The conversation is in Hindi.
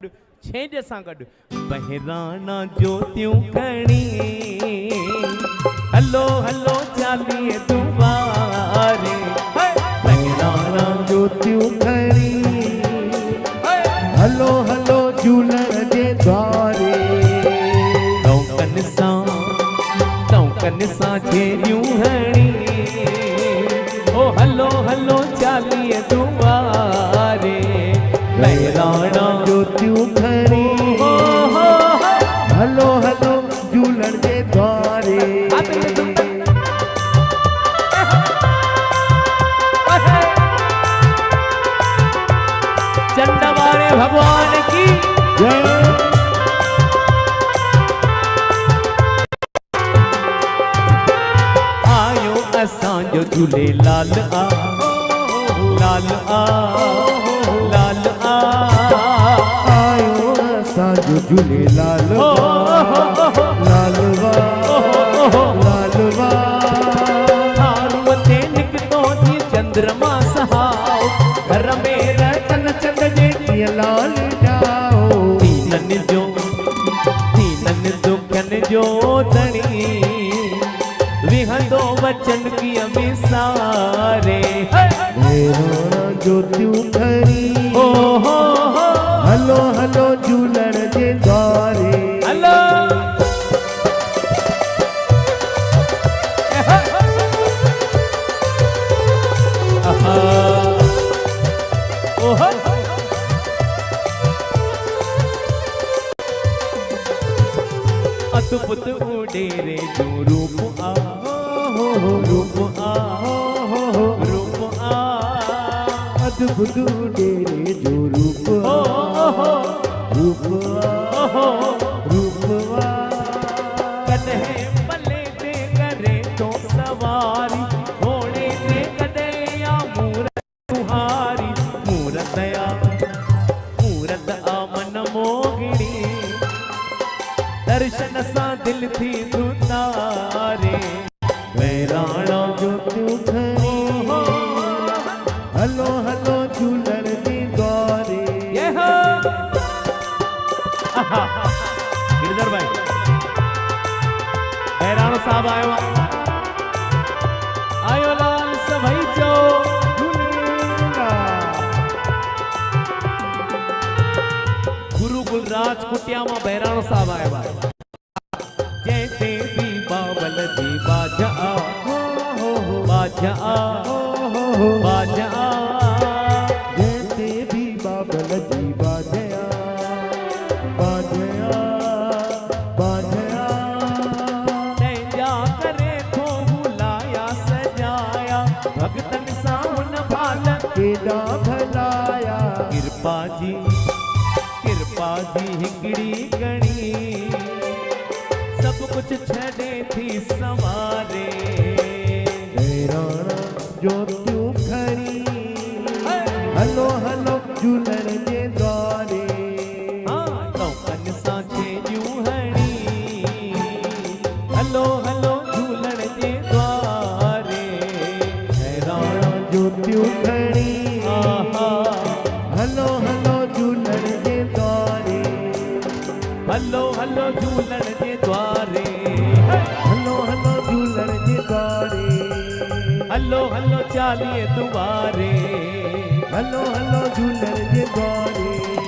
छेज सां गॾु बहिराणा ज्योतियूं खणी हलो हलो चालीह दुआरे बहिराणा ज्योतियूं खणी हलो हलो झूलण जे द्वारे टौकन सां छेॼियूं हणी ओ हलो हलो चालीह दुआरे बहिराणा ज्योतियूं खणी हलो हलो झूलण जे द्वारे चंड वारे भगवान की जय। आयो असांजो झूलेलाल आ लाल आ लाल आ आयो असांजो झूलेलाल लालवा लालवा थारूअ ते निकितो जी चंद्रमा सहाओ घर में रतन चंद जे कीअं लाल ॾाओ दीनन दुखन जो धणी विहंदो वचन कीअं विसारे बहिराणा ज्योतियूं खणी हलो हलो झूलण जे द्वारे हलो अद्भुत उडेरे जो रूप आ रूप आ रूप आ अद्भुत डेरे जो रूप रूप रूपवा कदे पले ते करे तो सवारी घोड़े ते कदे या मूरत तुहारी मूरत आ मन मोगिणी दर्शन सां दिल थी दुतारे बहिराणा ज्योतियूं खणी हलो हलो झूलण जे द्वारे गिरधर भाई बहिराणो साहब आयो लाल सभई चो गुरु गुलराज कुटिया मां बहिराणो साहब आयो आहे जय देवी बाबल जी बाजा बाजा बाजा जय देवी बाबल जी बाजया बाजया बाजया तैंजा करे थो बुलाया सजाया भगतन सां हुन भाल केॾा भलाया कृपा जी हिकिड़ी गणी सब कुछ छॾे थी संवारे बहिराणा ज्योतियूं खणी हलो हलो झूलण जे द्वारे टौकन सां छेॼियूं हणी हलो हलो झूलण जे द्वारे बहिराणा ज्योतियूं खणी हलो हलो झूलण जे द्वारे हलो हलो झूलण जे द्वारे हलो हलो झूलण जे द्वारे हलो हलो चालीह दुआरे हलो हलो झूलण जे द्वारे